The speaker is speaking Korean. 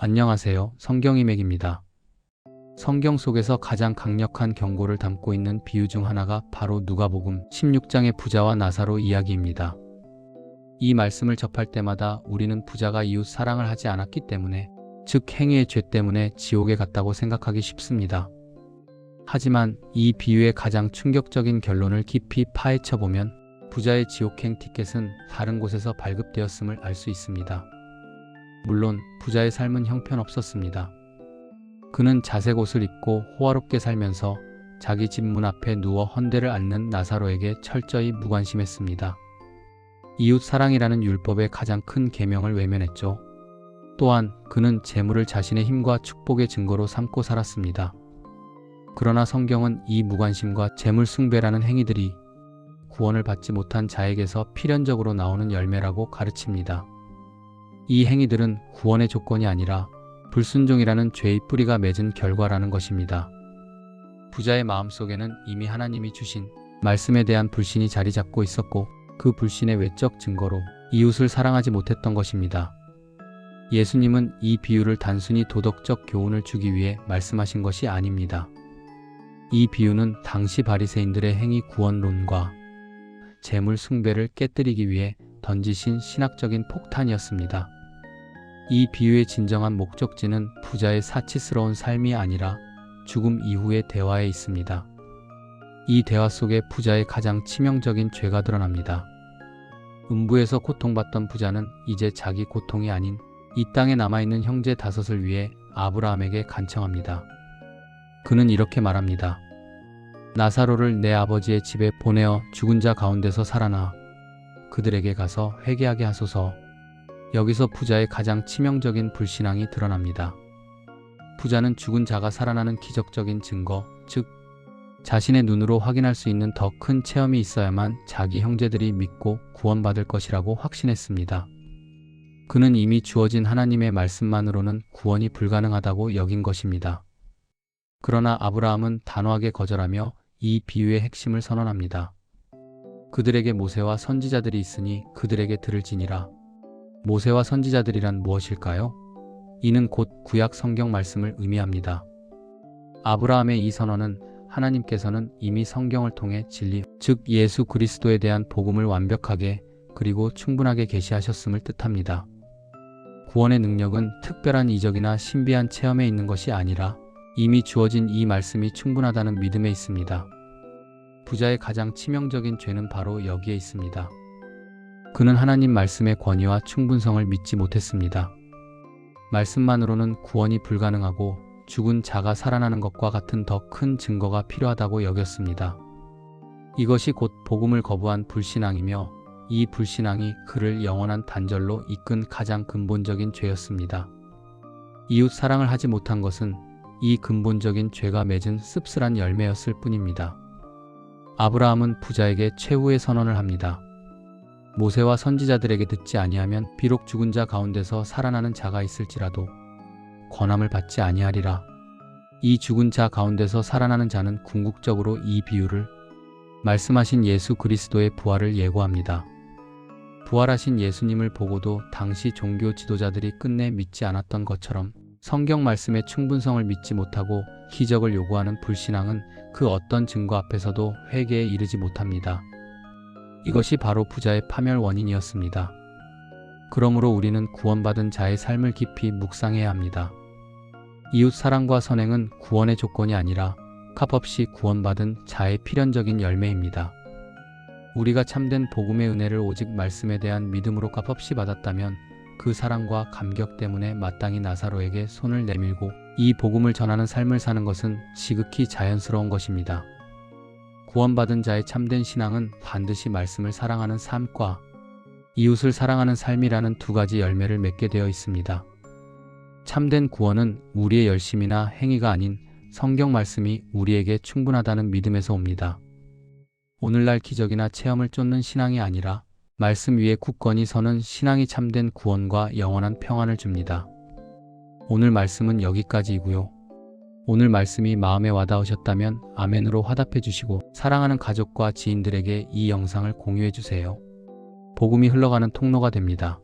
안녕하세요. 성경이맥입니다. 성경 속에서 가장 강력한 경고를 담고 있는 비유 중 하나가 바로 누가복음 16장의 부자와 나사로 이야기입니다. 이 말씀을 접할 때마다 우리는 부자가 이웃 사랑을 하지 않았기 때문에, 즉 행위의 죄 때문에 지옥에 갔다고 생각하기 쉽습니다. 하지만 이 비유의 가장 충격적인 결론을 깊이 파헤쳐보면 부자의 지옥행 티켓은 다른 곳에서 발급되었음을 알 수 있습니다. 물론 부자의 삶은 형편없었습니다. 그는 자색 옷을 입고 호화롭게 살면서 자기 집 문 앞에 누워 헌대를 앓는 나사로에게 철저히 무관심했습니다. 이웃 사랑이라는 율법의 가장 큰 계명을 외면했죠. 또한 그는 재물을 자신의 힘과 축복의 증거로 삼고 살았습니다. 그러나 성경은 이 무관심과 재물 숭배라는 행위들이 구원을 받지 못한 자에게서 필연적으로 나오는 열매라고 가르칩니다. 이 행위들은 구원의 조건이 아니라 불순종이라는 죄의 뿌리가 맺은 결과라는 것입니다. 부자의 마음속에는 이미 하나님이 주신 말씀에 대한 불신이 자리 잡고 있었고, 그 불신의 외적 증거로 이웃을 사랑하지 못했던 것입니다. 예수님은 이 비유를 단순히 도덕적 교훈을 주기 위해 말씀하신 것이 아닙니다. 이 비유는 당시 바리새인들의 행위 구원론과 재물 숭배를 깨뜨리기 위해 던지신 신학적인 폭탄이었습니다. 이 비유의 진정한 목적지는 부자의 사치스러운 삶이 아니라 죽음 이후의 대화에 있습니다. 이 대화 속에 부자의 가장 치명적인 죄가 드러납니다. 음부에서 고통받던 부자는 이제 자기 고통이 아닌 이 땅에 남아있는 형제 다섯을 위해 아브라함에게 간청합니다. 그는 이렇게 말합니다. 나사로를 내 아버지의 집에 보내어 죽은 자 가운데서 살아나 그들에게 가서 회개하게 하소서. 여기서 부자의 가장 치명적인 불신앙이 드러납니다. 부자는 죽은 자가 살아나는 기적적인 증거, 즉 자신의 눈으로 확인할 수 있는 더 큰 체험이 있어야만 자기 형제들이 믿고 구원받을 것이라고 확신했습니다. 그는 이미 주어진 하나님의 말씀만으로는 구원이 불가능하다고 여긴 것입니다. 그러나 아브라함은 단호하게 거절하며 이 비유의 핵심을 선언합니다. 그들에게 모세와 선지자들이 있으니 그들에게 들을지니라. 모세와 선지자들이란 무엇일까요? 이는 곧 구약 성경 말씀을 의미합니다. 아브라함의 이 선언은 하나님께서는 이미 성경을 통해 진리, 즉 예수 그리스도에 대한 복음을 완벽하게 그리고 충분하게 계시하셨음을 뜻합니다. 구원의 능력은 특별한 이적이나 신비한 체험에 있는 것이 아니라 이미 주어진 이 말씀이 충분하다는 믿음에 있습니다. 부자의 가장 치명적인 죄는 바로 여기에 있습니다. 그는 하나님 말씀의 권위와 충분성을 믿지 못했습니다. 말씀만으로는 구원이 불가능하고 죽은 자가 살아나는 것과 같은 더 큰 증거가 필요하다고 여겼습니다. 이것이 곧 복음을 거부한 불신앙이며, 이 불신앙이 그를 영원한 단절로 이끈 가장 근본적인 죄였습니다. 이웃 사랑을 하지 못한 것은 이 근본적인 죄가 맺은 씁쓸한 열매였을 뿐입니다. 아브라함은 부자에게 최후의 선언을 합니다. 모세와 선지자들에게 듣지 아니하면 비록 죽은 자 가운데서 살아나는 자가 있을지라도 권함을 받지 아니하리라. 이 죽은 자 가운데서 살아나는 자는 궁극적으로 이 비유를 말씀하신 예수 그리스도의 부활을 예고합니다. 부활하신 예수님을 보고도 당시 종교 지도자들이 끝내 믿지 않았던 것처럼 성경 말씀의 충분성을 믿지 못하고 기적을 요구하는 불신앙은 그 어떤 증거 앞에서도 회개에 이르지 못합니다. 이것이 바로 부자의 파멸 원인이었습니다. 그러므로 우리는 구원받은 자의 삶을 깊이 묵상해야 합니다. 이웃 사랑과 선행은 구원의 조건이 아니라 값없이 구원받은 자의 필연적인 열매입니다. 우리가 참된 복음의 은혜를 오직 말씀에 대한 믿음으로 값없이 받았다면 그 사랑과 감격 때문에 마땅히 나사로에게 손을 내밀고 이 복음을 전하는 삶을 사는 것은 지극히 자연스러운 것입니다. 구원받은 자의 참된 신앙은 반드시 말씀을 사랑하는 삶과 이웃을 사랑하는 삶이라는 두 가지 열매를 맺게 되어 있습니다. 참된 구원은 우리의 열심이나 행위가 아닌 성경 말씀이 우리에게 충분하다는 믿음에서 옵니다. 오늘날 기적이나 체험을 쫓는 신앙이 아니라 말씀 위에 굳건히 서는 신앙이 참된 구원과 영원한 평안을 줍니다. 오늘 말씀은 여기까지이고요. 오늘 말씀이 마음에 와닿으셨다면 아멘으로 화답해 주시고, 사랑하는 가족과 지인들에게 이 영상을 공유해 주세요. 복음이 흘러가는 통로가 됩니다.